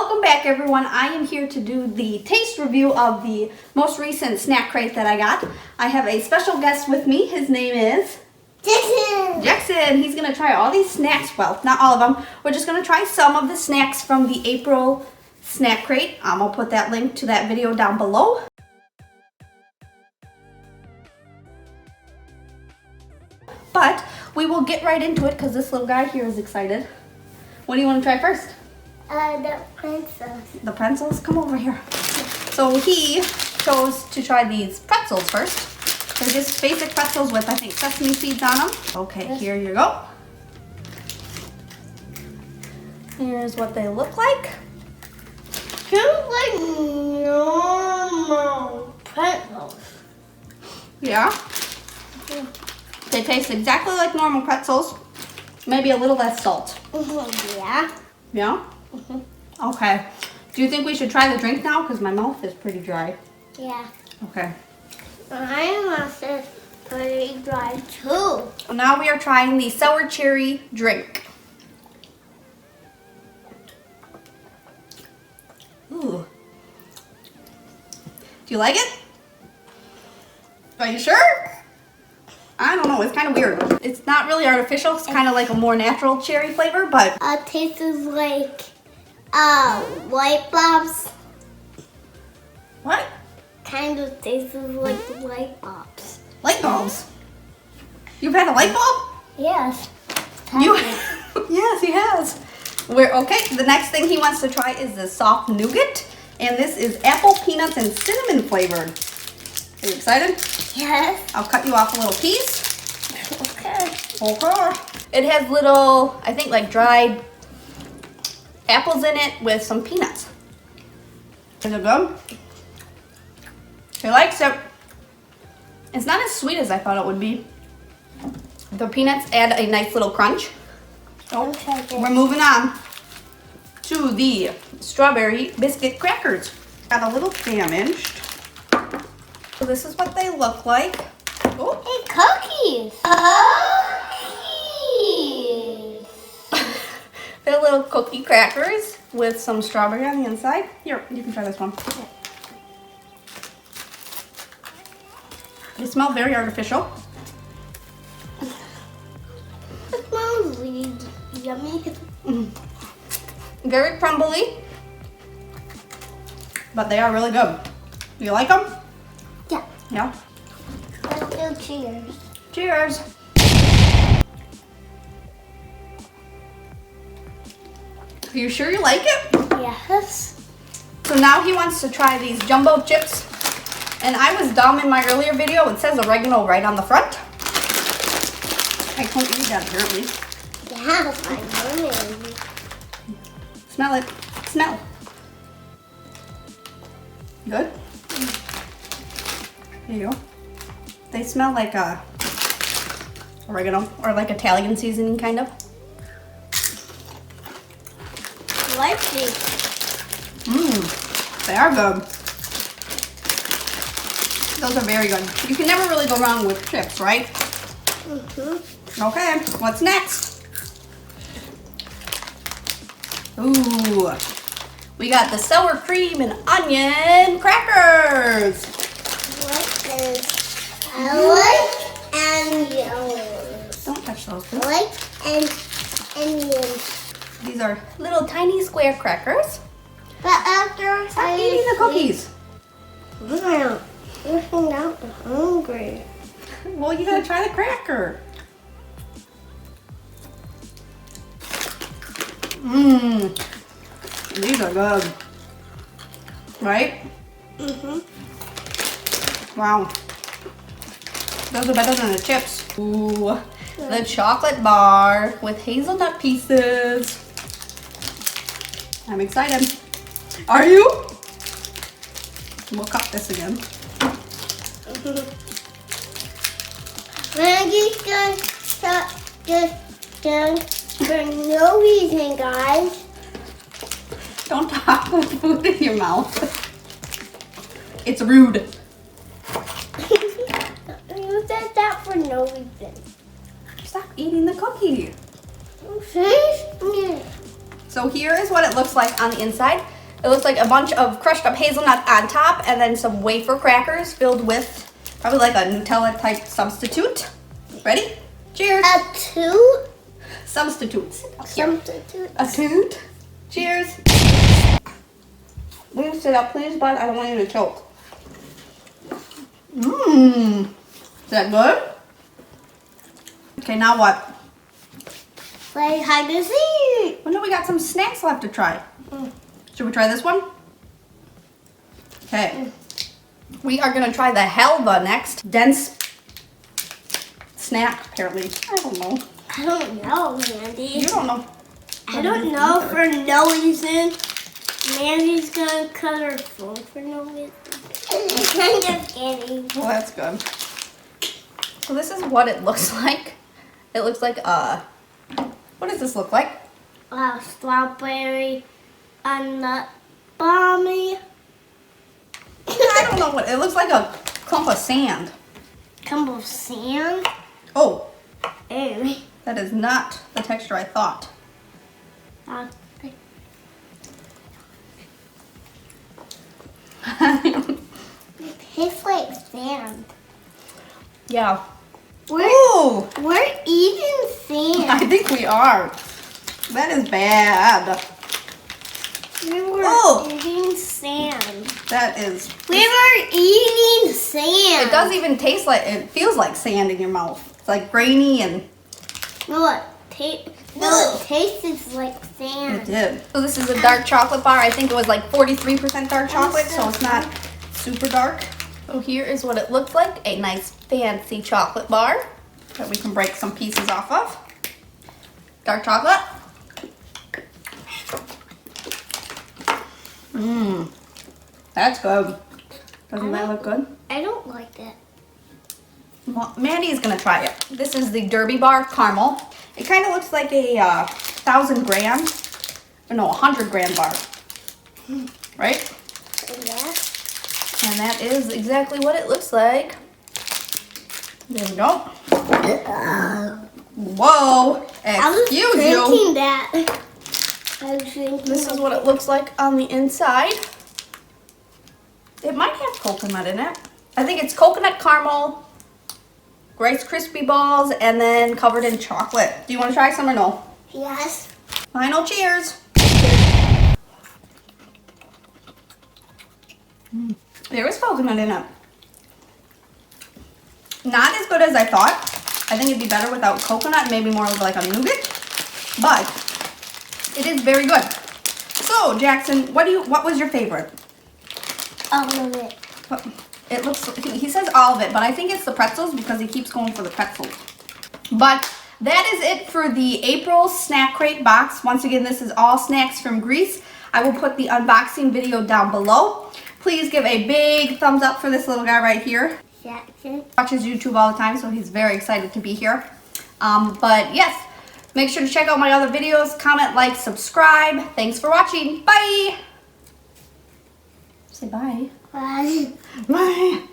Welcome back, everyone. I am here to do the taste review of the most recent snack crate that I got. I have a special guest with me. His name is Jackson. He's going to try all these snacks. Well, not all of them. We're just going to try some of the snacks from the April snack crate. I'll put that link to that video down below. But we will get right into it because this little guy here is excited. What do you want to try first? The pretzels. The pretzels? Come over here. So he chose to try these pretzels first. They're just basic pretzels with, I think, sesame seeds on them. Okay, here you go. Here's what they look like. Feels like normal pretzels. Yeah. They taste exactly like normal pretzels. Maybe a little less salt. Yeah. Yeah? Okay. Do you think we should try the drink now? Because my mouth is pretty dry. Yeah. Okay. My mouth is pretty dry too. Now we are trying the sour cherry drink. Ooh. Do you like it? Are you sure? I don't know. It's kind of weird. It's not really artificial. It's kind of like a more natural cherry flavor, but... It tastes like light bulbs. What? Kind of tastes like light bulbs. Light bulbs? You've had a light bulb? Yes. You? Yes, he has. Okay, the next thing he wants to try is the soft nougat. And this is apple, peanuts, and cinnamon flavored. Are you excited? Yes. I'll cut you off a little piece. Okay. Okay. It has little, I think, like dried apples in it with some peanuts. Is it good? He likes it. It's not as sweet as I thought it would be. The peanuts add a nice little crunch. So we're moving on to the strawberry biscuit crackers. Got a little damaged. So this is what they look like. Oh, Hey, cookies. Cookies. They're little cookie crackers with some strawberry on the inside. Here, you can try this one. They smell very artificial. It smells really yummy. Very crumbly, but they are really good. Do you like them? Yeah. Yeah. Let's do cheers. Cheers. Are you sure you like it? Yes. So now he wants to try these jumbo chips. And I was dumb in my earlier video. It says oregano right on the front. I can't read that apparently. Yes, I know. Smell it. Smell. Good? Here you go. They smell like oregano or like Italian seasoning kind of. I like these. They are good. Those are very good. You can never really go wrong with chips, right? Okay, what's next? Ooh, we got the sour cream and onion crackers. What is I like onions. Don't touch those, please. I like onions. These are little tiny square crackers. But after Stop eating the cookies. I'm not hungry. Well, you gotta try the cracker. These are good. Right? Wow. Those are better than the chips. Ooh, the chocolate bar with hazelnut pieces. I'm excited. Are you? We'll cut this again. Maggie's just for no reason, guys. Don't talk with food in your mouth. It's rude. You said that for no reason. Stop eating the cookie. Finish me. So here is what it looks like on the inside. It looks like a bunch of crushed up hazelnut on top and then some wafer crackers filled with probably like a Nutella type substitute. Ready? Cheers. A two? Substitutes. Substitute. A toot. Cheers. Will you sit up, please, bud? I don't want you to choke. Mmm. Is that good? Okay, now what? Play hide and seek. Oh no, we got some snacks left to try. Should we try this one? Okay. We are gonna try the Helva next. Dense snack, apparently. I don't know. I don't know, Mandy. You don't know. I don't know for no reason. Mandy's gonna cut her phone for no reason. I'm just kidding. Well, that's good. So this is what it looks like. It looks like what does this look like? Strawberry, a nut bomby. I don't know what it looks like. A clump of sand. Clump of sand. Oh, Ew. that is not the texture I thought. It tastes like sand. Yeah. We're eating sand. I think we are. That is bad. We were eating sand. That is. We were eating sand. It does even taste like, it feels like sand in your mouth. It's like grainy and. No, it tastes like sand. It did. So this is a dark chocolate bar. I think it was like 43% dark chocolate, so it's not super dark. So here is what it looks like. A nice fancy chocolate bar that we can break some pieces off of. Dark chocolate. Mmm. That's good. Doesn't that look good? I don't like that. Well, Mandy is gonna try it. This is the Derby Bar Caramel. It kind of looks like a 1,000 gram, or no, 100 gram bar, right? Yeah. And that is exactly what it looks like. There we go. Whoa! Excuse you. That. I was drinking This is what it looks like on the inside. It might have coconut in it. I think it's coconut caramel, Rice Krispie balls, and then covered in chocolate. Do you want to try some or no? Yes. Final cheers. There is coconut in it. Not as good as I thought. I think it'd be better without coconut, maybe more of like a nougat. But it is very good. So Jackson, what was your favorite? All of it. It looks, he says all of it, but I think it's the pretzels because he keeps going for the pretzels. But that is it for the April Snack Crate box. Once again, this is all snacks from Greece. I will put the unboxing video down below. Please give a big thumbs up for this little guy right here. Jackson. Watches YouTube all the time, so he's very excited to be here. But yes, make sure to check out my other videos, comment, like, subscribe. Thanks for watching. Bye. Say bye. Bye. Bye.